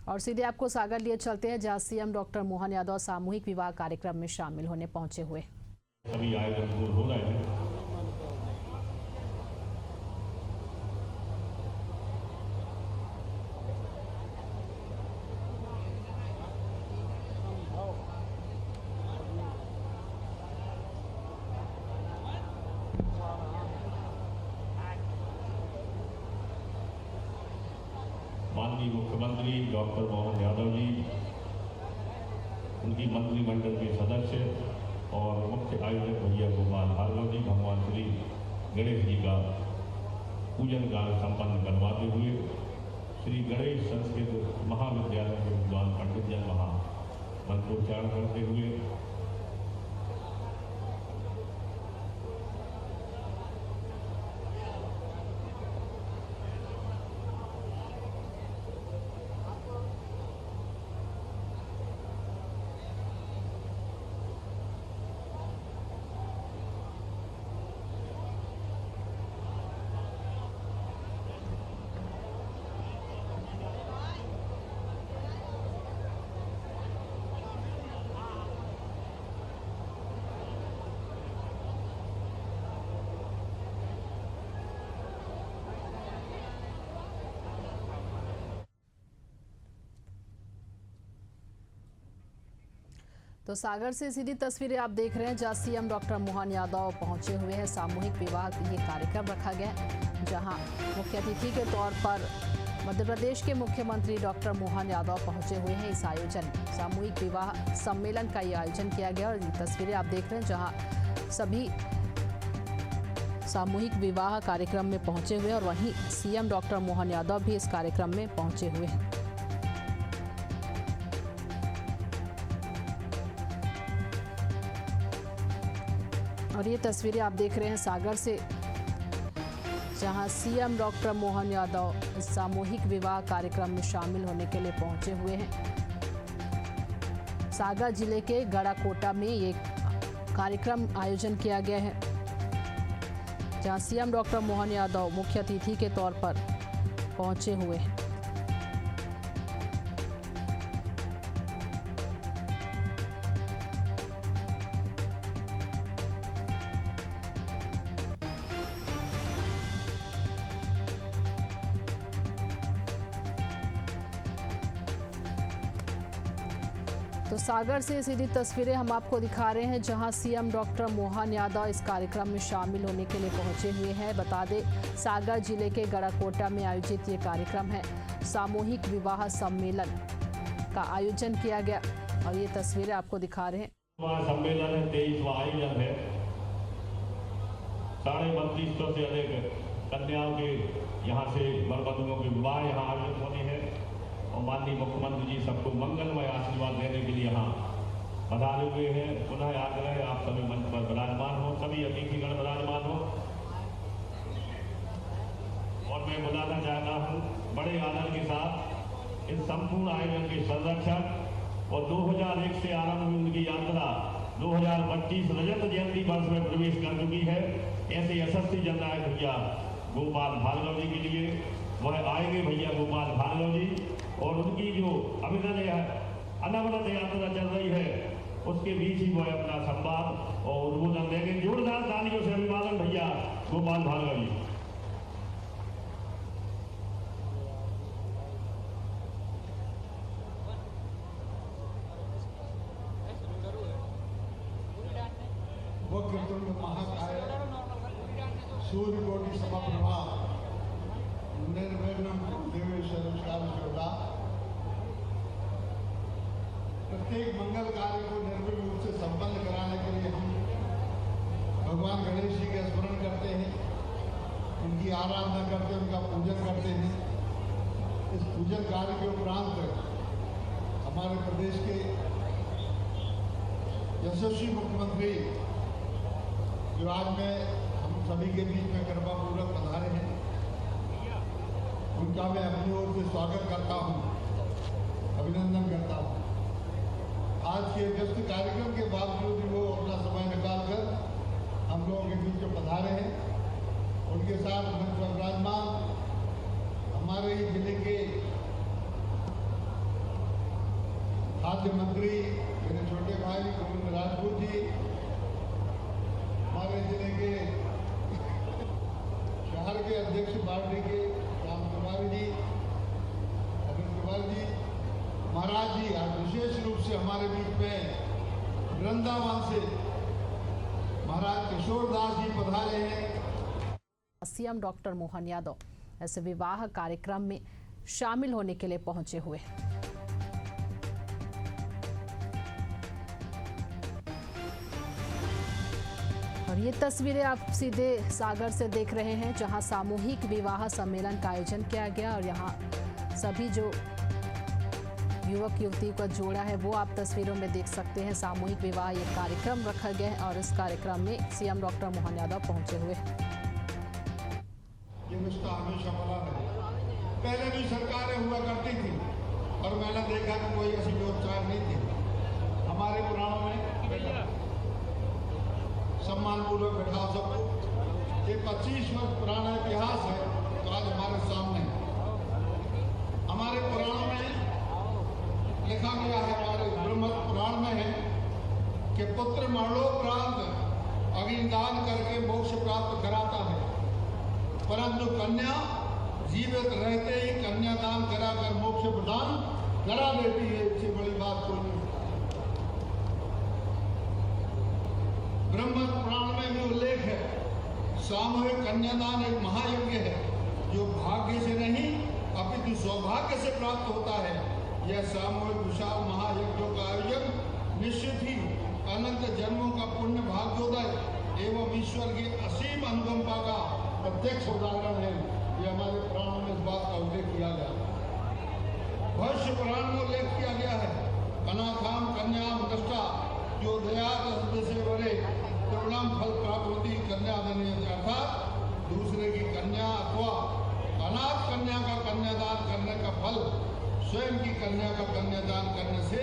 और सीधे आपको सागर लिए चलते हैं, जहां सीएम डॉक्टर मोहन यादव सामूहिक विवाह कार्यक्रम में शामिल होने पहुंचे हुए। सभी आयोजन पूर्ण हो रहे हैं। माननीय मुख्यमंत्री डॉक्टर मोहन यादव जी, उनकी मंत्रिमंडल के सदस्य और मुख्य आयोजक भैया गोपाल भार्गव जी भगवान श्री गणेश जी का पूजन कार्य संपन्न करवाते हुए श्री गणेश संस्कृत महाविद्यालय के विद्वान पंडित जन महा मंत्रोच्चारण करते हुए तो सागर से सीधी तस्वीरें आप देख रहे हैं, जहां सीएम डॉक्टर मोहन यादव पहुंचे हुए हैं। सामूहिक विवाह ये कार्यक्रम रखा गया, जहां मुख्य अतिथि के तौर पर मध्य प्रदेश के मुख्यमंत्री डॉक्टर मोहन यादव पहुंचे हुए हैं। इस आयोजन सामूहिक विवाह सम्मेलन का ये आयोजन किया गया और ये तस्वीरें आप देख रहे हैं, जहां सभी सामूहिक विवाह कार्यक्रम में पहुंचे हुए और वहीं सीएम डॉक्टर मोहन यादव भी इस कार्यक्रम में पहुंचे हुए हैं। और ये तस्वीरें आप देख रहे हैं सागर से, जहां सीएम डॉक्टर मोहन यादव सामूहिक विवाह कार्यक्रम में शामिल होने के लिए पहुंचे हुए हैं। सागर जिले के गड़ाकोटा में ये कार्यक्रम आयोजन किया गया है, जहां सीएम डॉक्टर मोहन यादव मुख्य अतिथि के तौर पर पहुंचे हुए हैं। तो सागर से सीधी तस्वीरें हम आपको दिखा रहे हैं, जहां सीएम डॉक्टर मोहन यादव इस कार्यक्रम में शामिल होने के लिए पहुंचे हुए हैं। बता दें, सागर जिले के गड़ाकोटा में आयोजित ये कार्यक्रम है, सामूहिक विवाह सम्मेलन का आयोजन किया गया और ये तस्वीरें आपको दिखा रहे हैं। सम्मेलन है, 23वां आयोजन है। 3250 से अधिक कन्याओं के यहाँ से वरवधुओं के विवाह यहाँ आयोजित होने हैं और माननीय मुख्यमंत्री जी सबको मंगलमय आशीर्वाद देने के लिए यहाँ पधारे हुए हैं। पुनः आग्रह है, आप सभी मंच पर विराजमान हो, सभी अतिथिगण विराजमान हो। और मैं बुलाना चाहता हूँ बड़े आदर के साथ इस संपूर्ण आयोजन के संरक्षक और 2001 से आरंभ हुई उनकी यात्रा 2025 रजत जयंती वर्ष में प्रवेश कर चुकी है, ऐसे यशस्वी जननायक भैया गोपाल भार्गव जी के लिए वह आएंगे भैया गोपाल भार्गव जी, और उनकी जो अभिनय अनवरत यात्रा चल रही है उसके बीच ही वह अपना संवाद और उद्बोधन देंगे। जोरदार तालियों से अभिवादन भैया गोपाल भार्गव जी। वक्रतुंड महाकाय सूर्यकोटि समप्रभा निर्विघ्नं देवे सर्वकार्येषु। प्रत्येक मंगल कार्य को निर्विघ्न रूप से संपन्न कराने के लिए हम भगवान गणेश जी का स्मरण करते हैं, उनकी आराधना करते हैं, उनका पूजन करते हैं। इस पूजन कार्य के उपरांत हमारे प्रदेश के यशस्वी मुख्यमंत्री जो आज मैं हम सभी के बीच में कृपापूर्वक पधारे हैं, उनका मैं अपनी ओर से स्वागत करता हूं, अभिनंदन करता हूं। आज के व्यस्त कार्यक्रम के बावजूद भी वो अपना समय निकालकर हम लोगों के बीच में पधारे हैं। उनके साथ मंच पर विराजमान हमारे ही जिले के खाद्य मंत्री मेरे छोटे भाई गोविंद राजपूत जी, हमारे जिले के शहर के अध्यक्ष पार्टी के राम कुमार जी, अरविंद कुमार जी, महाराज जी आज विशेष रूप से हमारे बीच में वृंदावन से महाराज किशोर दास जी पधारे हैं। सीएम डॉक्टर मोहन यादव इस विवाह कार्यक्रम में शामिल होने के लिए पहुंचे हुए हैं। और ये तस्वीरें आप सीधे सागर से देख रहे हैं, जहां सामूहिक विवाह सम्मेलन का आयोजन किया गया और यहां सभी जो युवक युवती को जोड़ा है वो आप तस्वीरों में देख सकते हैं। सामूहिक विवाह ये कार्यक्रम रखा गया है और इस कार्यक्रम में सीएम डॉक्टर मोहन यादव पहुंचे हुए हैं। ये रिश्ता हमेशा बना रहे। पहले भी सरकारें हुआ करती थी और मैंने देखा कि कोई ऐसी व्यवस्था नहीं थी। हमारे पुराणों में सम्मान पूर्वक बैठा सबको, ये 25 वर्ष पुराना इतिहास है तो आज हमारे सामने हमारे पुराणों में लिखा गया है, हमारे ब्रह्म पुराण में है कि पुत्र मरणोपरांत अग्निदान करके मोक्ष प्राप्त कराता है, परंतु कन्या जीवित रहते ही कन्यादान कराकर मोक्ष प्रदान करा देती है। इससे बड़ी बात कोई नहीं। ब्रह्म पुराण में भी उल्लेख है, सामूहिक कन्यादान एक महायज्ञ है जो भाग्य से नहीं अपितु सौभाग्य से प्राप्त होता है। यह सामूहिक विशाल महायज्ञों का आयोजन निश्चित ही अनंत जन्मों का पुण्य भाग्योदय एवं ईश्वर की असीम अनुकंपा का प्रत्यक्ष उदाहरण है। यह हमारे पुराणों में इस बात का उल्लेख किया गया। भविष्य पुराण में उल्लेख किया गया है, अनाथाम कन्याम दृष्टा जो दया से बड़े त्रिगुणम फल प्राप्ति कन्यादान, अर्थात दूसरे की कन्या अथवा अनाथ कन्या का कन्यादान करने का फल स्वयं की कन्या का कन्यादान करने से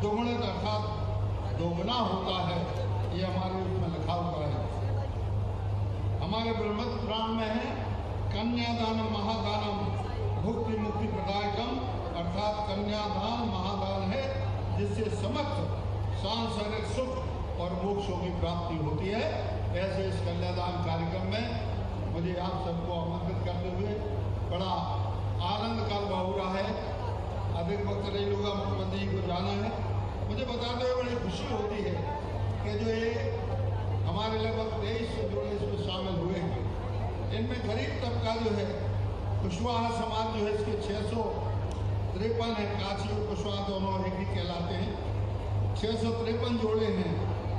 दोगुणित अर्थात दोगुना होता है। ये हमारे उसमें लिखा हुआ है। हमारे ब्रह्म पुराण में है, कन्यादानम महादानम भुक्ति मुक्ति प्रदायकम, अर्थात कन्यादान महादान है जिससे समस्त सांसारिक सुख और मोक्षों की प्राप्ति होती है। ऐसे इस कन्यादान कार्यक्रम में मुझे आप सबको आमंत्रित करते हुए बड़ा आनंद का अनुभव हो रहा है। अधिक वक्त नहीं लूँगा, मुख्यमंत्री को जाना है। मुझे बताते हुए बड़ी खुशी होती है कि जो ये हमारे लगभग 23 जो इसमें शामिल हुए हैं, इनमें गरीब तबका जो है कुशवाहा समाज जो है इसके 653 है। काशी और कुशवाहा दोनों एक ही कहलाते हैं। 653 जोड़े हैं।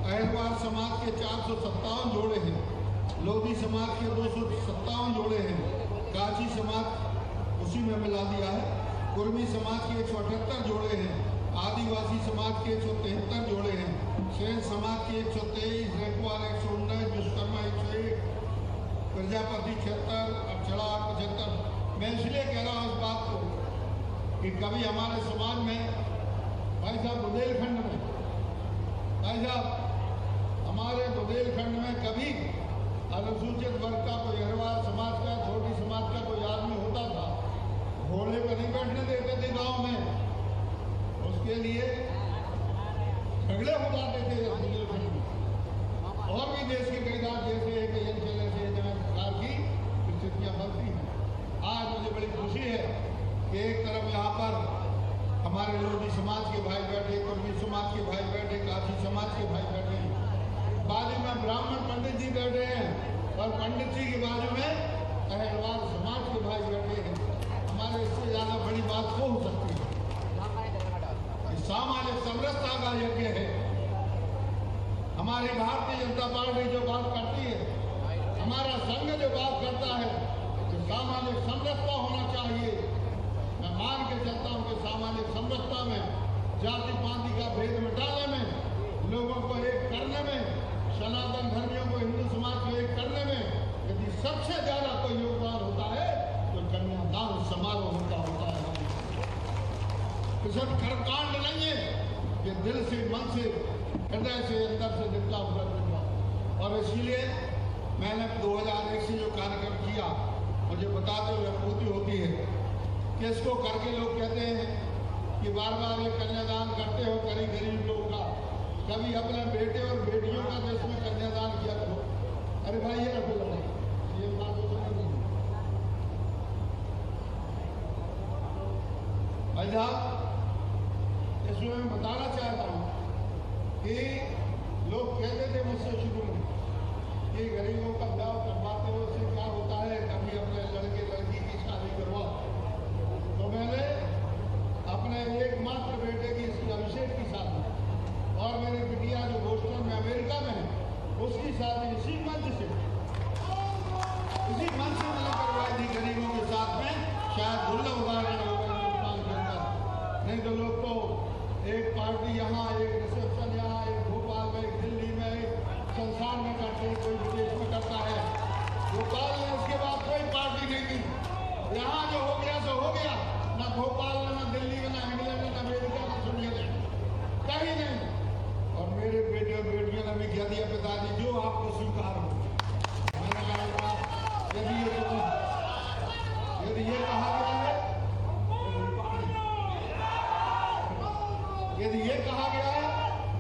अहिरवार समाज के 457 जोड़े हैं। लोधी समाज के 257 जोड़े हैं। काशी समाज उसी में मिला दिया है। कुर्मी समाज के 178 जोड़े हैं। आदिवासी समाज के 173 जोड़े हैं। सेन समाज के 123, रेखवार 119, विश्वकर्मा 101, प्रजापति 76, अक्षरा 75। मैं इसलिए कह रहा हूँ इस बात को कि कभी हमारे समाज में भाई साहब बुंदेलखंड में, भाई साहब हमारे बुंदेलखंड में कभी अनुसूचित वर्ग का कोई अहिरवार समाज का, छोटी समाज का कोई आदमी होता था, घोड़े पर नहीं बैठने देते थे गांव में, उसके लिए झगड़े हो जाते थे बुंदेलखंड में। और भी देश के कई राज्य जैसे है कि चले से सरकार की स्थितियाँ बनती हैं। आज मुझे बड़ी खुशी है कि एक तरफ यहाँ पर हमारे लोधी समाज के भाई बैठे, कुर्मी समाज के भाई बैठे, काशी समाज के भाई बैठे, बाजू में ब्राह्मण पंडित जी बैठे हैं और पंडित जी के बाजू में अहिरवार समाज के भाई बैठे हैं। हमारे इससे ज्यादा बड़ी बात वो हो सकती है। सामाजिक समरसता का यज्ञ है। हमारी भारतीय जनता पार्टी जो बात करती है, हमारा संघ जो बात करता है कि सामाजिक समरसता होना चाहिए, मैं मान के चलता हूँ कि सामाजिक समरसता में, जाति पाति का भेद मिटाने में, लोगों को एक करने में, सनातन धर्मियों को हिंदू समाज को एक करने में यदि सबसे ज्यादा कोई योगदान होता है तो कन्यादान समारोह होता है। तो सब कर्मकांड नहीं है, ये दिल से, मन से, हृदय से, अंदर से निकला हुआ निकला। और इसीलिए मैंने 2001 से जो कार्यक्रम किया, मुझे बताते हुए अनुभूति होती है कि इसको करके लोग कहते हैं कि बार बार ये कन्यादान करते हो गरीब लोगों का, कभी अपने बेटे और बेटियों का देश में कन्यादान किया करो। अरे भाई ये रखो लगा ये बात तो नहीं भाई साहब। इसमें मैं बताना चाहता हूँ कि लोग कहते थे मुझसे शुरू में कि गरीबों का ब्याह करवाते हो उससे क्या होता है, कभी अपने लड़के लड़की की शादी करवाओ। तो मैंने अपने एकमात्र बेटे की अभिषेक की शादी और मेरी बिटिया जो बोस्टन में अमेरिका में है उसकी शादी इसी मंच से मैंने करवाई थी गरीबों के साथ में। शायद दुर्लभ उदाहरण होगा हिंदुस्तान के अंदर, नहीं तो लोग तो एक पार्टी यहाँ, एक रिसेप्शन यहाँ, एक भोपाल में, एक दिल्ली में, एक संसार में करते हैं, कोई विदेश में करता है। भोपाल में उसके बाद कोई पार्टी नहीं थी। यहाँ जो हो गया सो हो गया, ना भोपाल में, ना दिल्ली में, ना इंग्लैंड में, ना अमेरिका में, सुनिए कहीं नहीं। और मेरे बेटे और बेटियों ने भी कह दिया पिताजी जो आपको स्वीकार हो। मैंने कहा यदि ये कहा गया है, यदि ये कहा गया है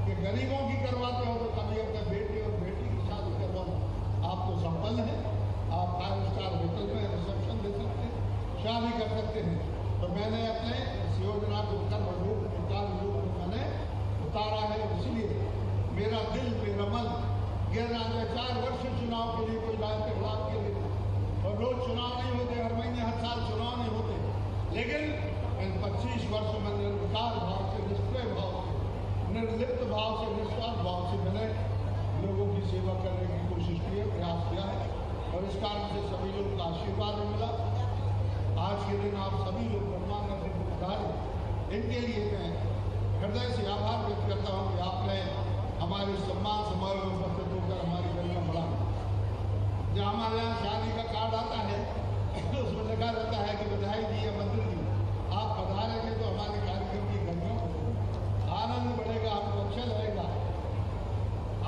कि गरीबों की करवाते हो तो कभी अपने बेटे और बेटी की शादी करवाओ। आप तो संपन्न है, आप 5 स्टार होटल में रिसेप्शन दे सकते हैं, शादी कर सकते हैं। तो मैंने अपने इस योजना को मैंने उतारा है। इसलिए मेरा दिल, मेरा मन गिर रहा है। 4 वर्ष चुनाव के लिए कोई राजनीतिक लाभ के लिए, और रोज चुनाव नहीं होते, हर महीने हर साल चुनाव नहीं होते, लेकिन इन 25 वर्षों में निर्विकार भाव से, निष्क्रिय भाव से, निर्लिप्त भाव से, निस्वार्थ भाव से मैंने लोगों की सेवा करने की कोशिश की है, प्रयास किया है। और इस कारण से सभी लोगों का आशीर्वाद मिला। आज के दिन आप सभी लोग ब्रह्मांड पधारे, इनके लिए मैं हृदय से आभार व्यक्त करता हूँ कि आपने हमारे सम्मान समारोह में उपस्थित होकर हमारी गरिमा बढ़ा। जब हमारे यहाँ शादी का कार्ड आता है उसमें लिखा रहता है कि बधाई दी या मंदिर दी, आप पधारेंगे तो हमारे कार्यक्रम की गरिमा बढ़ेगी, आनंद बढ़ेगा, हमको अच्छा लगेगा।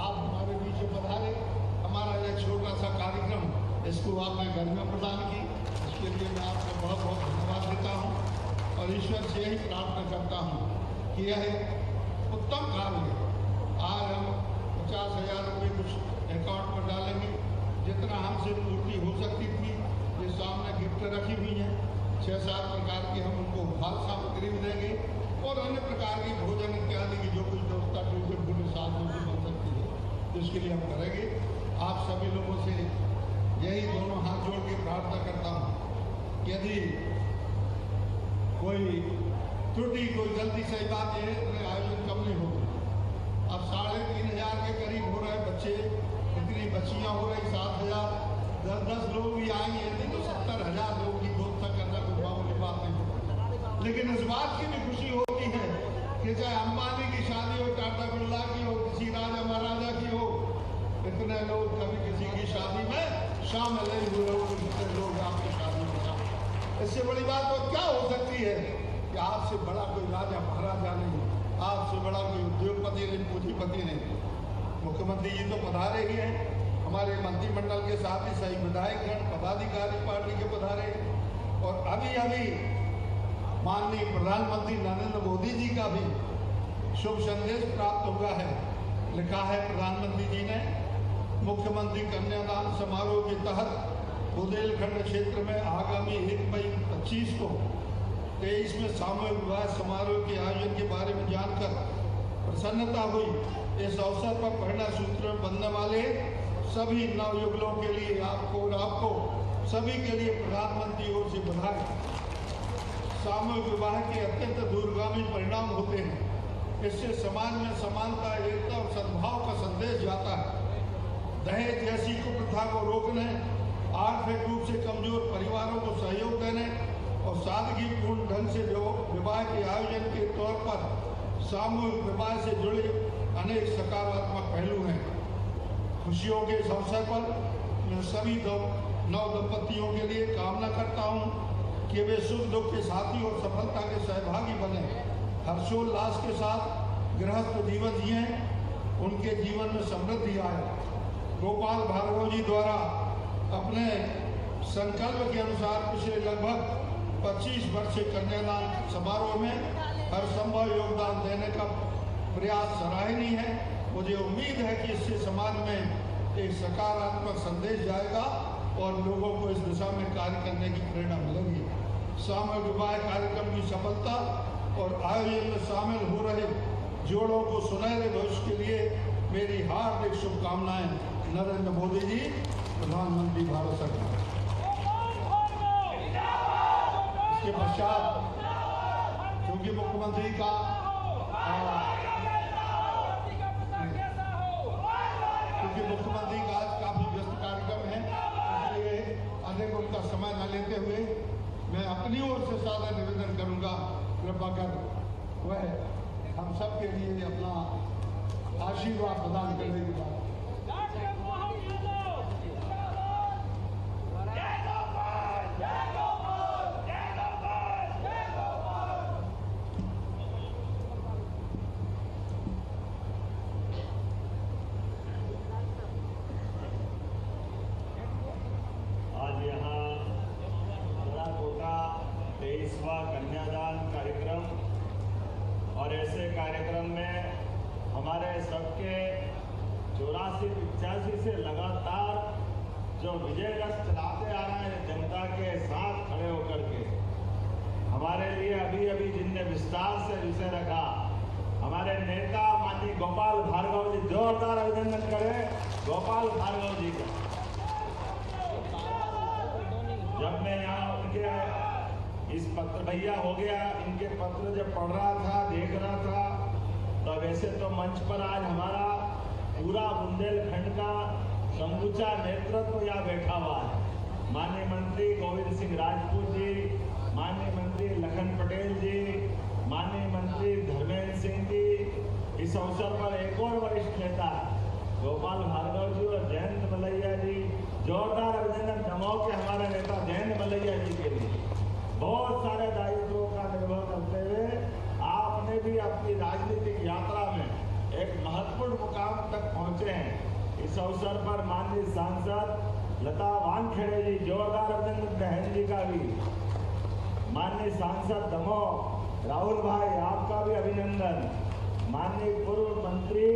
आप हमारे बीच में पधारे, हमारा यह छोटा सा कार्यक्रम, इसको आपने गरिमा प्रदान की, इसके लिए मैं आपको बहुत बहुत धन्यवाद देता हूँ। और ईश्वर से यही प्रार्थना करता हूँ कि यह उत्तम कार्य है। आज हम 50,000 रुपये कुछ अकाउंट में डालेंगे, जितना हमसे पूर्ति हो सकती थी। ये सामने गिफ्ट रखी हुई है, 6-7 प्रकार की, हम उनको फल सामग्री भी देंगे और अन्य प्रकार की भोजन इत्यादि की जो कुछ व्यवस्था टूटे फूटे साधनों से बन सकती है, तो इसके लिए हम करेंगे। आप सभी लोगों से यही दोनों हाथ जोड़ के प्रार्थना करता हूँ, यदि कोई त्रुटि, कोई गलती, सही बात है आयोजन कम नहीं होगा। अब 3,500 के करीब हो रहे बच्चे, इतनी बच्चियाँ हो रही, 7,000, 10 लोग भी आएंगे, यदि तो 70,000 लोगों की व्यवस्था करना कोई मामूली बात नहीं होती। लेकिन इस बात की भी खुशी होती है कि चाहे अंबानी की शादी हो, टाटा बिरला की हो, किसी राजा महाराजा की हो, इतने लोग कभी किसी की शादी में शामिल नहीं हुए हो, इतने लोग आपकी शादी में शामिल। इससे बड़ी बात तो क्या हो सकती है कि आपसे बड़ा कोई राजा महाराजा नहीं, आपसे बड़ा कोई उद्योगपति नहीं, पूंजीपति नहीं। मुख्यमंत्री जी तो पधारे ही हैं, हमारे मंत्रिमंडल के साथ ही सही विधायकगण, पदाधिकारी पार्टी के पधारे, और अभी माननीय प्रधानमंत्री नरेंद्र मोदी जी का भी शुभ संदेश प्राप्त हुआ है। लिखा है प्रधानमंत्री जी ने, मुख्यमंत्री कन्यादान समारोह के तहत बुंदेलखंड क्षेत्र में आगामी 1 मई 25 को 23 में सामूहिक विवाह समारोह के आयोजन के बारे में जानकर प्रसन्नता हुई। इस अवसर पर परिणय सूत्र में बंधने वाले सभी नवयुगलों के लिए आपको और आपको सभी के लिए प्रधानमंत्री ओर से बधाई। सामूहिक विवाह के अत्यंत दूरगामी परिणाम होते हैं। इससे समाज में समानता, एकता और सद्भाव का संदेश जाता है। दहेज जैसी कुप्रथा को रोकने, आर्थिक रूप से कमजोर परिवारों को सहयोग देने और सादगीपूर्ण ढंग से विवाह के आयोजन के तौर पर सामूहिक विवाह से जुड़े अनेक सकारात्मक पहलू हैं। खुशियों के इस अवसर पर मैं सभी नव दंपतियों के लिए कामना करता हूं कि वे सुख दुख के साथी और सफलता के सहभागी बने, हर्षोल्लास के साथ गृहस्थ जीवन जिए, उनके जीवन में समृद्धि आए। गोपाल भार्गव जी द्वारा अपने संकल्प के अनुसार पिछले लगभग 25 वर्ष से कन्यादान समारोह में हर संभव योगदान देने का प्रयास सराहनीय है। मुझे उम्मीद है कि इससे समाज में एक सकारात्मक संदेश जाएगा और लोगों को इस दिशा में कार्य करने की प्रेरणा मिलेगी। सामूहिक विवाह कार्यक्रम की सफलता और आयोजन में शामिल हो रहे जोड़ों को सुनहरे भविष्य के लिए मेरी हार्दिक शुभकामनाएं। नरेंद्र मोदी जी, प्रधानमंत्री भारत सरकार। इसके पश्चात क्योंकि मुख्यमंत्री का आज काफी व्यस्त कार्यक्रम है, इसलिए अधिक उनका समय न लेते हुए मैं अपनी ओर से सादर निवेदन करूंगा, कृपा कर वह हम सब के लिए अपना आशीर्वाद प्रदान करने की बात। कन्यादान कार्यक्रम और ऐसे कार्यक्रम में हमारे सबके 84-85 से लगातार जो विजय रथ चलाते आ रहे हैं जनता के साथ खड़े होकर के, हमारे लिए अभी अभी जिनने विस्तार से विषय रखा, हमारे नेता माननीय गोपाल भार्गव जी, जोरदार अभिनंदन करें गोपाल भार्गव जी का। जब मैं यहाँ उनके इस पत्र भैया हो गया, इनके पत्र जब पढ़ रहा था, देख रहा था, तो वैसे तो मंच पर आज हमारा पूरा बुंदेलखंड का समूचा नेतृत्व यहाँ बैठा हुआ है। माननीय मंत्री गोविंद सिंह राजपूत जी, माननीय मंत्री लखन पटेल जी, माननीय मंत्री धर्मेंद्र सिंह जी, इस अवसर पर एक और वरिष्ठ नेता गोपाल भार्गव जी और जयंत मलैया जी, जोरदार अभिनंदन दमोह के हमारे नेता जयंत मलैया जी के लिए। बहुत सारे दायित्वों का निर्वहन करते हुए आपने भी अपनी राजनीतिक यात्रा में एक महत्वपूर्ण मुकाम तक पहुंचे हैं। इस अवसर पर माननीय सांसद लता वानखेड़े जी, जोरदार अभिनंदन बहन जी का भी, माननीय सांसद दमोह राहुल भाई आपका भी अभिनंदन, माननीय पूर्व मंत्री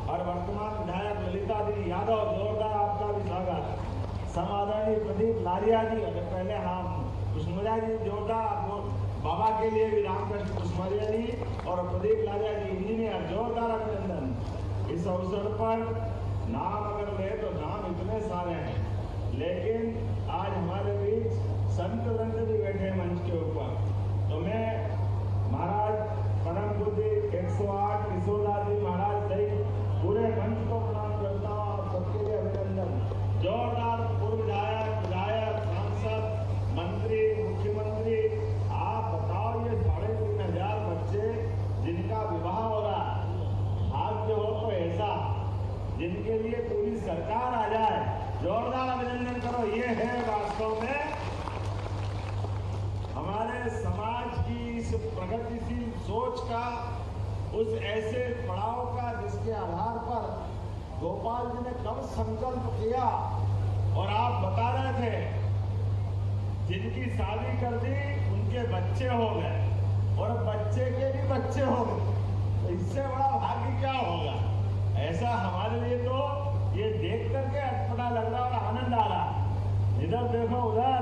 और वर्तमान विधायक ललिता दी यादव, जोरदार आपका भी स्वागत, समादरणीय प्रदीप लारिया जी, पहले हम कुसुमरिया जी, जोरदार बाबा के लिए भी रामकृष्ण कुसुमरिया जी और प्रदीप लारिया जी इंजीनियर, जोरदार अभिनंदन। इस अवसर पर नाम अगर ले तो नाम इतने सारे हैं, लेकिन आज हमारे बीच संत रंग भी बैठे मंच के ऊपर, तो मैं महाराज परम पूज्य 108 किशोरदास जी महाराज सहित पूरे मंच को प्रणाम करता हूँ और सबके लिए अभिनंदन। जोरदार पूर्व विधायक, सांसद, मंत्री, मुख्यमंत्री, आप बताओ ये 3,500 बच्चे जिनका विवाह हो रहा है, भाग्य हो तो ऐसा जिनके लिए पूरी सरकार आ जाए, जोरदार अभिनंदन करो। ये है वास्तव में हमारे समाज की इस प्रगतिशील सोच का, उस ऐसे पड़ाव का जिसके आधार पर गोपाल जी ने कब संकल्प किया। और आप बता रहे थे जिनकी शादी कर दी उनके बच्चे हो गए और बच्चे के भी बच्चे हो गए, तो इससे बड़ा भाग्य क्या होगा। ऐसा हमारे लिए तो ये देख करके अटपटा लग रहा और आनंद आ रहा। इधर देखो, उधर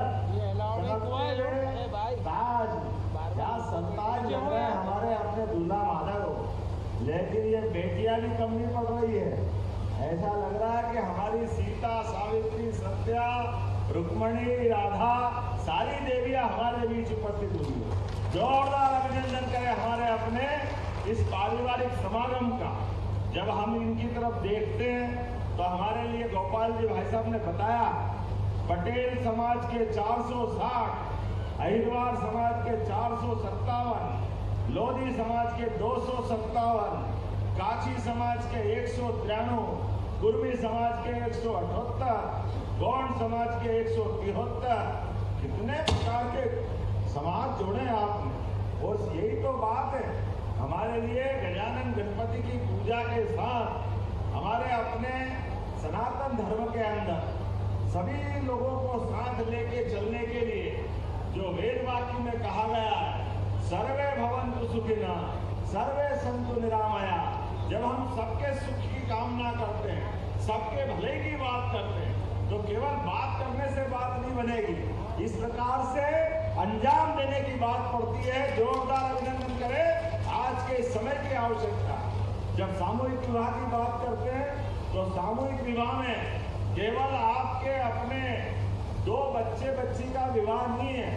ताज क्या संतान जम रहे हैं हमारे अपने दूल्हा माधव, लेकिन ये बेटियां भी कम नहीं पड़ रही है। ऐसा लग रहा है कि हमारी सीता, सावित्री, सत्या, रुक्मणी, राधा, सारी देवियां हमारे बीच उपस्थित हुई है। जोरदार अभिनंदन करें हमारे अपने इस पारिवारिक समागम का। जब हम इनकी तरफ देखते हैं तो हमारे लिए गोपाल जी भाई साहब ने बताया, पटेल समाज के 460, अहिरवार समाज के 457, लोधी समाज के 257, काची समाज के 193, कुर्मी समाज के 178, गौड़ समाज के 173, कितने प्रकार के समाज जोड़े आपने। और यही तो बात है हमारे लिए। गजानन गणपति की पूजा के साथ हमारे अपने सनातन धर्म के अंदर सभी लोगों को साथ लेके चलने के लिए जो वेद वाक्य में कहा गया है, सर्वे भवन्तु सुखिनः, सर्वे सन्तु निरामया। जब हम सबके सुख की कामना करते हैं, सबके भले की बात करते हैं, तो केवल बात करने से बात नहीं बनेगी। इस प्रकार से अंजाम देने की बात पड़ती है। जोरदार अभिनंदन करें आज के इस समय की आवश्यकता। जब सामूहिक विवाह की बात करते हैं तो सामूहिक विवाह में केवल आपके अपने दो बच्चे बच्ची का विवाह नहीं है,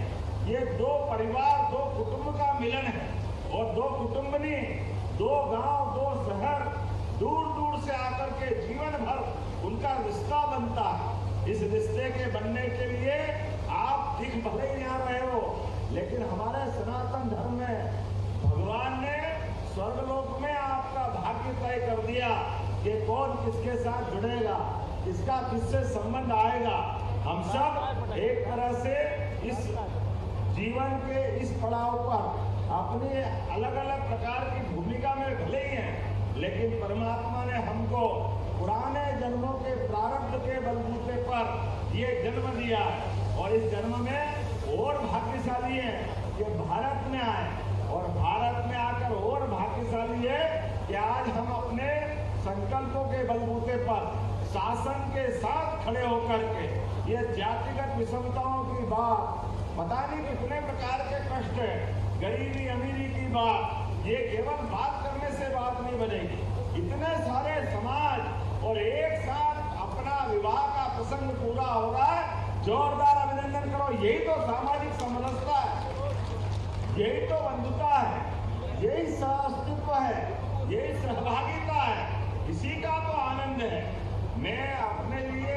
ये दो परिवार, दो कुटुंब का मिलन है। और दो कुटुंब नहीं, दो गांव, दो शहर दूर दूर से आकर के जीवन भर उनका रिश्ता बनता है। इस रिश्ते के बनने के लिए आप दिख भले ही यहाँ रहे हो, लेकिन हमारे सनातन धर्म में भगवान ने स्वर्गलोक में आपका भाग्य तय कर दिया कि कौन किसके साथ जुड़ेगा, किसका किससे संबंध आएगा। हम सब एक तरह से इस जीवन के इस पड़ाव पर अपनी अलग अलग प्रकार की भूमिका में भले ही हैं, लेकिन परमात्मा ने हमको पुराने जन्मों के प्रारब्ध के बलबूते पर ये जन्म दिया है। और इस जन्म में और भाग्यशाली है कि भारत में आए, और भारत में आकर और भाग्यशाली है कि आज हम अपने संकल्पों के बलबूते पर शासन के साथ खड़े होकर के ये जातिगत विषमताओं की बात, पता नहीं कितने प्रकार के कष्ट है, गरीबी अमीरी की बात, ये केवल बात करने से बात नहीं बनेगी। इतने सारे समाज और एक साथ अपना विवाह का प्रसंग पूरा होगा। जोरदार अभिनंदन करो। यही तो सामाजिक समरसता है, यही तो बंधुता है, यही सहअस्तित्व है, यही सहभागिता है, इसी का तो आनंद है। मैं अपने लिए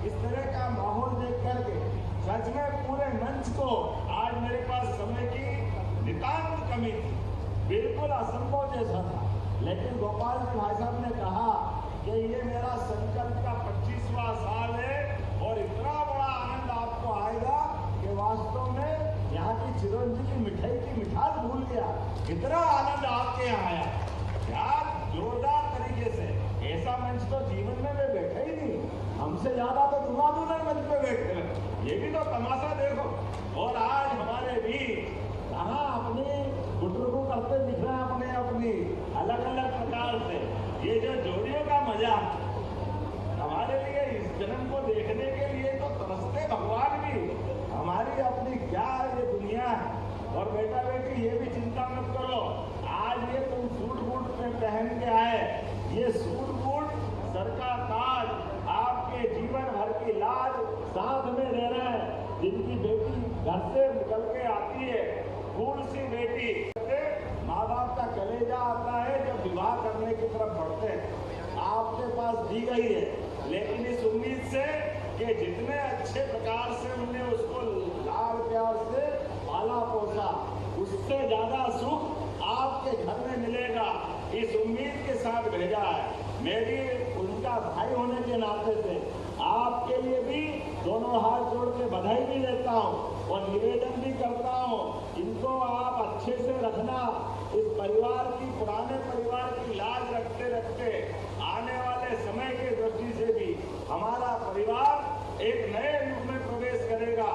इस तरह का माहौल देख करके सच में पूरे मंच को, आज मेरे पास समय की नितांत कमी थी, बिल्कुल असंभव जैसा था, लेकिन गोपाल जी भाई साहब ने कहा कि ये मेरा संकल्प का 25वां साल है और इतना बड़ा आनंद आपको आएगा कि वास्तव में यहाँ की चिरंजी की मिठाई की मिठास भूल गया। इतना आनंद आपके यहाँ आया, क्या जोरदार तरीके से। ऐसा मंच तो जीवन में मैं बैठा ही नहीं, हमसे ज्यादा तो दुना मंच पे बैठे हैं। ये भी तो तमाशा देखो। और आज हमारे भी कहाँ अपनी गुटरुगु करते दिख रहे हैं, अपने अपनी अलग अलग प्रकार से। ये जो जोड़ियों का मजा हमारे लिए, इस जन्म को देखने के लिए तो तरसते भगवान भी। हमारी अपनी क्या ये दुनिया है। और बेटा बेटी ये भी चिंता मत करो, आज ये तुम सूट बूट में पहन के आए, ये सूट बूट सर का ताज, आपके जीवन भर की लाज साथ में रह रहे हैं। जिनकी बेटी घर से निकल के आती है, फूल सी बेटी, माँ बाप का कलेजा आता है जब विवाह करने की तरफ बढ़ते हैं। आपके पास दी गई है, लेकिन इस उम्मीद से कि जितने अच्छे प्रकार से हमने उसको लाड़ प्यार से पाला पोसा, उससे ज्यादा सुख आपके घर में मिलेगा, इस उम्मीद के साथ भेजा है। मेरी उनका भाई होने के नाते से आपके लिए भी दोनों हाथ जोड़ के बधाई भी देता हूँ और निवेदन भी करता हूँ, इनको आप अच्छे से रखना। इस परिवार की, पुराने परिवार की लाज रखते रखते आने वाले समय के दृष्टि से भी हमारा परिवार एक नए युग में प्रवेश करेगा।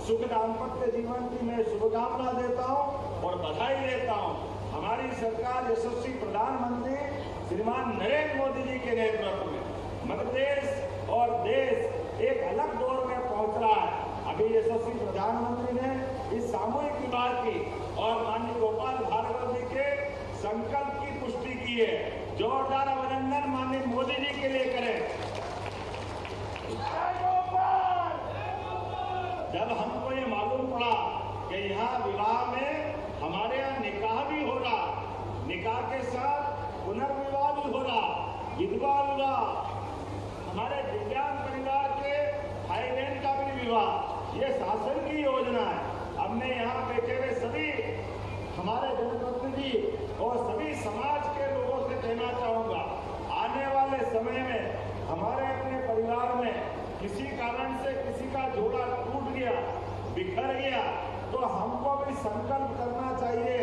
सुख दाम्पत्य जीवन की मैं शुभकामना देता हूँ और बधाई देता हूँ। हमारी सरकार यशस्वी प्रधानमंत्री श्रीमान नरेंद्र मोदी जी के नेतृत्व में मध्य प्रदेश और देश एक अलग दौर में पहुंच रहा है। अभी यशस्वी प्रधानमंत्री ने इस सामूहिक विवाह की और माननीय गोपाल भार्गव जी के संकल्प की पुष्टि की है। जोरदार अभिनंदन माननीय मोदी जी के लिए करें। जब हमको ये मालूम पड़ा कि यहाँ विवाह में हमारे यहाँ निकाह भी हो रहा, निकाह के साथ पुनर्विवाह भी हो रहा, विधवा विवाह, हमारे दिव्यांग परिवार के भाई बहन का भी विवाह, ये शासन की योजना है। अब मैं यहाँ बैठे हुए सभी हमारे जनप्रतिनिधि और सभी समाज के लोगों से कहना चाहूँगा, आने वाले समय में हमारे अपने परिवार में किसी कारण से किसी का जोड़ा टूट गया, बिखर गया, तो हमको भी संकल्प करना चाहिए,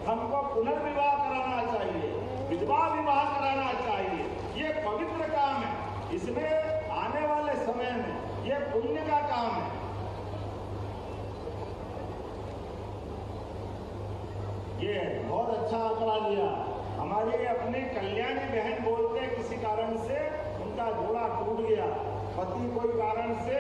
हमको पुनर्विवाह कराना चाहिए, विधवा विवाह कराना चाहिए। ये पवित्र काम है, इसमें आने वाले समय में ये पुण्य का काम है। ये बहुत अच्छा आंकड़ा दिया। हमारी अपनी कल्याणी बहन बोलते हैं किसी कारण से उनका जोड़ा टूट गया, पति कोई कारण से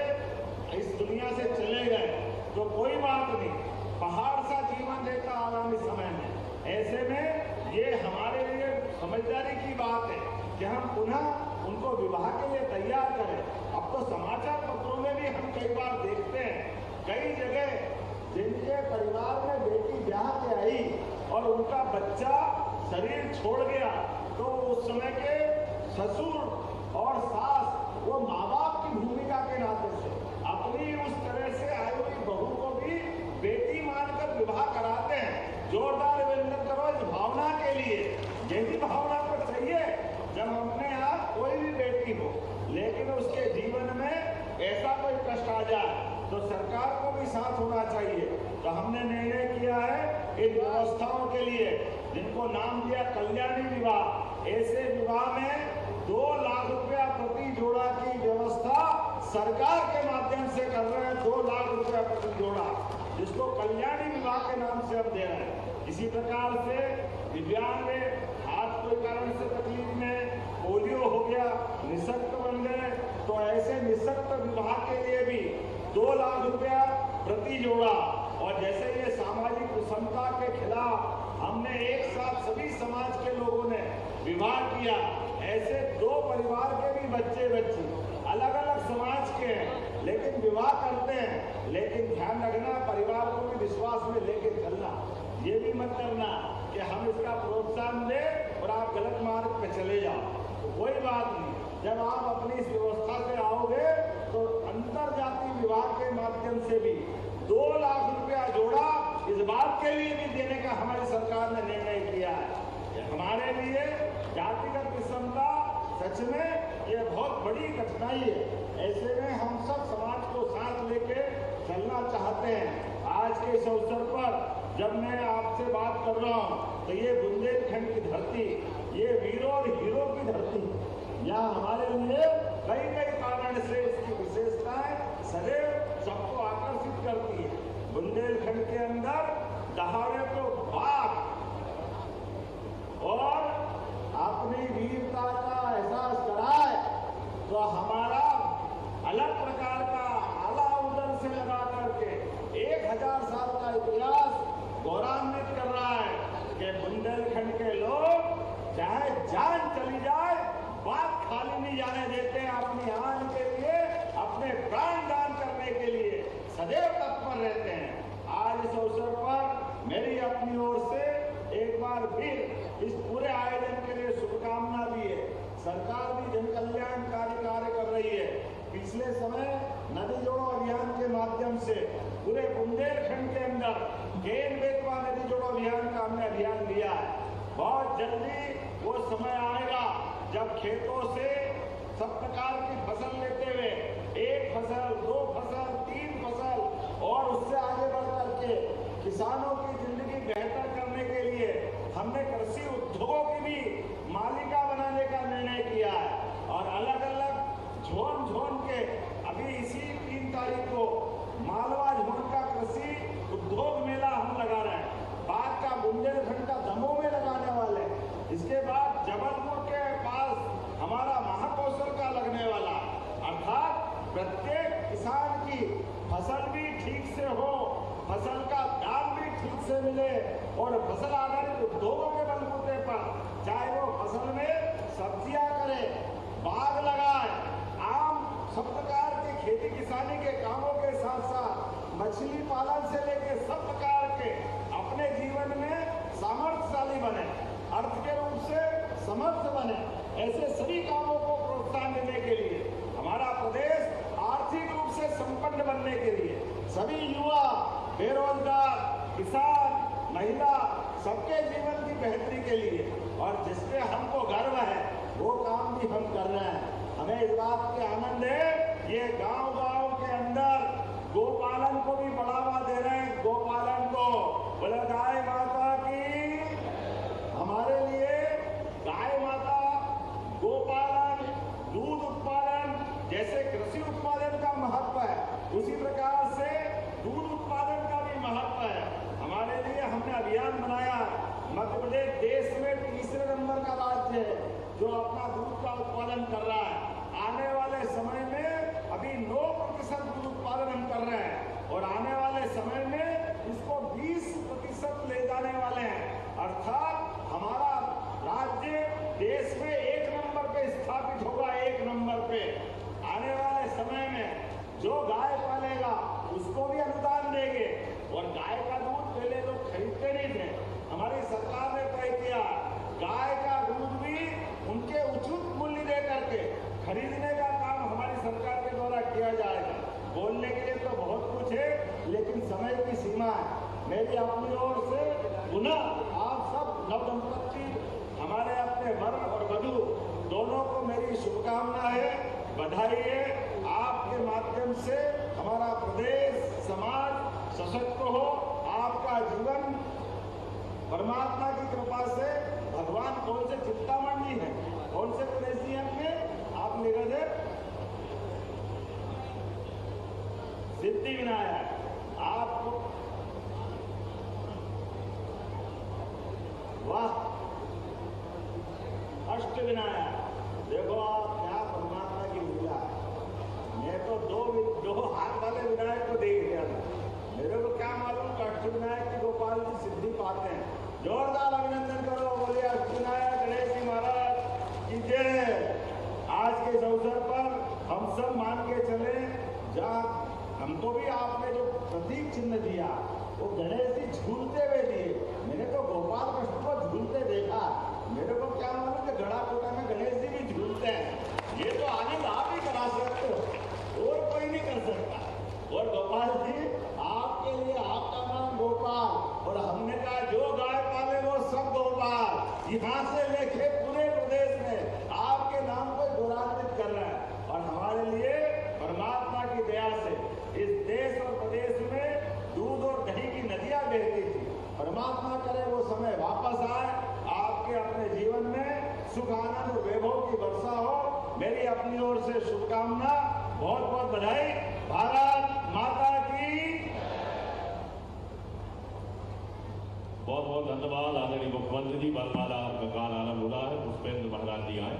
इस दुनिया से चले गए, तो कोई बात नहीं, पहाड़ सा जीवन देता आगामी समय में। ऐसे में ये हमारे लिए समझदारी की बात है कि हम पुनः उनको विवाह के लिए तैयार करें। अब तो समाचार पत्रों में भी हम कई बार देखते हैं, कई जगह जिनके परिवार में बेटी ब्याह के आई और उनका बच्चा शरीर छोड़ गया, तो उस समय के ससुर और सास वो माँ बाप की भूमिका के नाते से अपनी उस तरह से आई हुई बहू को भी बेटी मानकर विवाह कराते हैं। जोरदार अभिनंदन करो इस भावना के लिए। यही भावना तो चाहिए जब अपने यहाँ कोई भी बेटी हो, लेकिन उसके जीवन में ऐसा कोई कष्ट आ जाए तो सरकार को भी साथ होना चाहिए। तो हमने निर्णय किया है इन व्यवस्थाओं के लिए, जिनको नाम दिया कल्याणी विवाह, ऐसे विवाह में 2 लाख रुपया प्रति जोड़ा की व्यवस्था सरकार के माध्यम से कर रहे हैं। 2 लाख रुपया प्रति जोड़ा, जिसको कल्याणी विवाह के नाम से हम दे रहे हैं। इसी प्रकार से दिव्यांग हाथ कोई कारण से तकलीफ में, पोलियो हो गया, निःशक्त बन गए, तो ऐसे निःशक्त विवाह के लिए भी 2 लाख रुपया प्रति जोड़ा। और जैसे ये सामाजिक विषमता के खिलाफ हमने एक साथ सभी समाज के लोगों ने विवाह किया, ऐसे 2 परिवार के भी बच्चे बच्ची अलग अलग समाज के हैं, लेकिन विवाह करते हैं। लेकिन ध्यान रखना, परिवार को भी विश्वास में लेके चलना। ये भी मत करना कि हम इसका प्रोत्साहन दें और आप गलत मार्ग पे चले जाओ, कोई बात नहीं। जब आप अपनी इस व्यवस्था से आओगे तो अंतर जाति विवाह के माध्यम से भी 2 लाख रुपया जोड़ा इस बात के लिए भी देने का हमारी सरकार ने निर्णय किया है। हमारे लिए जातिगत विषमता सच में ये बहुत बड़ी कठिनाई है। ऐसे में हम सब समाज को साथ लेके चलना चाहते हैं। आज के इस अवसर पर जब मैं आपसे बात कर रहा हूँ तो ये बुंदेलखंड की धरती, ये वीरों और हीरो की धरती, यहाँ हमारे लिए कई कई कारण से इसकी विशेषताएं सदैव सबको आकर्षित करती है। बुंदेलखंड के अंदर दहाड़े को बाघ और अपनी वीरता का एहसास कराए तो हमारा अलग प्रकार का आला उदर से लगा करके 1000 साल का इतिहास गौरवान्वित कर रहा है कि बुंदेलखंड के लोग चाहे जान चली जाए बात खाली नहीं जाने देते हैं। अपनी आन के लिए, अपने प्राण दान करने के लिए सदैव तत्पर रहते हैं। आज इस अवसर पर मेरी अपनी ओर से एक बार फिर इस पूरे आयोजन के लिए शुभकामना भी है। सरकार भी जन कल्याणकारी कार्य कर रही है। पिछले समय नदी जोड़ो अभियान के माध्यम से पूरे बुंदेलखंड के अंदर केन बेतवा नदी जोड़ो अभियान का हमने अभियान लिया है। बहुत जल्दी वो समय आएगा जब खेतों से सब प्रकार की फसल लेते हुए 1 फसल, 2 फसल, 3 फसल और उससे आगे बढ़ करके किसानों की जिंदगी बेहतर करने के लिए हमने कृषि उद्योगों की भी मालिका बनाने का निर्णय किया है। और अलग अलग झोन के अभी इसी 3 तारीख को मालवा झोन का कृषि उद्योग मेला हम लगा रहे हैं। बाद का बुंदेलखंड का दमोह में लगाने वाले हैं। इसके बाद जबलपुर के पास हमारा महाकौशल का लगने वाला, अर्थात प्रत्येक किसान की फसल भी ठीक से हो, फसल का दाम भी ठीक से मिले और फसल आधारित उद्योगों के बलबूते पर चाहे वो फसल में सब्जियां करे, बाग लगाए, आम सब प्रकार की खेती किसानी के कामों के साथ साथ मछली पालन से लेकर सब प्रकार के अपने जीवन में सामर्थ्यशाली बने, अर्थ के रूप से समर्थ बने। ऐसे सभी कामों को प्रोत्साहन देने के लिए, हमारा प्रदेश आर्थिक रूप से संपन्न बनने के लिए, सभी युवा, बेरोजगार, किसान, महिला सबके जीवन की बेहतरी के लिए और जिसपे हमको गर्व है वो काम भी हम कर रहे हैं। हमें इस बात के आनंद है, ये गांव-गांव के अंदर गोपालन को भी बढ़ावा दे रहे हैं। गोपालन को बोले गाय माता की, हमारे लिए गाय माता, गोपालन, दूध उत्पादन जैसे कृषि उत्पादन का महत्व है, उसी प्रकार से दूध उत्पादन का भी महत्व है। हमारे लिए हमने अभियान बनाया अपना दूध का उत्पादन कर रहा है। आने वाले समय में अभी 9% दूध उत्पादन हम कर रहे हैं और आने वाले समय में इसको 20% ले जाने वाले हैं। अर्थात हमारा राज्य देश में 1 नंबर पे स्थापित होगा, 1 नंबर पे। आने वाले समय में जो गाय पालेगा उसको भी अनुदान देंगे और गाय का दूध पहले लोग खरीदते नहीं थे, हमारी सरकार ने तय किया गाय का दूध भी उनके उचित मूल्य दे करके खरीदने का काम हमारी सरकार के द्वारा किया जाएगा। बोलने के लिए तो बहुत कुछ है लेकिन समय की सीमा है। मेरी अपनी ओर से पुनः आप सब नवदंपति हमारे अपने वर और वधू दोनों को मेरी शुभकामना है, बधाई है। आपके माध्यम से हमारा प्रदेश समाज सशक्त हो, आपका जीवन परमात्मा की कृपा से भगवान कौन से चिंतामणि जी हैं, कौन से गणेश जी हैं आप निगद सिद्धि विनायक आपको वाह अष्ट विनायक। देखो आप क्या परमात्मा की लीला है। मैं तो दो हाथ वाले विनायक को देख गया था, मेरे को क्या मालूम कि अष्ट विनायक की गोपाल जी सिद्धि पाते हैं। जोरदार अभिनंदन करो, बोलिए अष्ट विनायक गणेश जी महाराज की जय। आज के इस अवसर पर हम सब मान के चले, जहाँ हमको भी आपने जो प्रतीक चिन्ह दिया वो गणेश जी झूलते हुए दिए। मैंने तो गोपाल कृष्ण को झूलते देखा, मेरे को क्या मालूम कि गड़ा कोटा में गणेश जी भी झूलते हैं। ये तो आनंद आप ही करा सकते हो और कोई नहीं कर सकता। और गोपाल जी आपके लिए आपका नाम गोपाल और हमने कहा जो गाय पाले वो सब गोपाल। यहाँ से लेके पूरे प्रदेश में आपके नाम को गौरवान्वित कर रहा है और हमारे लिए परमात्मा की दया से इस देश और प्रदेश में दूध और दही की नदियां बहती थी। परमात्मा करे वो समय वापस आए, आपके अपने जीवन में सुख आनंद और वैभव की वर्षा हो। मेरी अपनी ओर से शुभकामना, बहुत बहुत बधाई। भारत माता की बहुत बहुत धन्यवाद। आदरणीय मुख्यमंत्री जी, बरमाला का काल आरंभ हो रहा है। पुष्पेंद्र महाराज जी आए।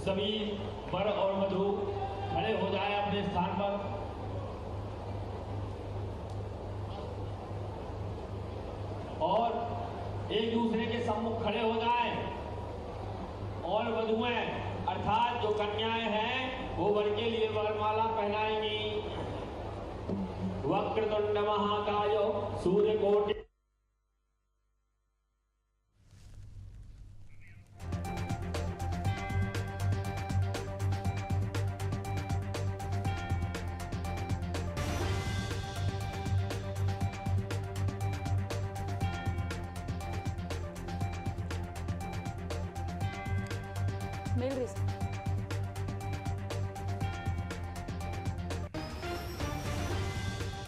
सभी वर और वधू खड़े हो जाए अपने स्थान पर। और एक दूसरे के सम्मुख खड़े हो जाए और वधुएं अर्थात जो कन्याएं हैं वो वर के लिए वरमाला पहनाएंगी। वक्रतुंड महाकाय सूर्यकोटि मिल रही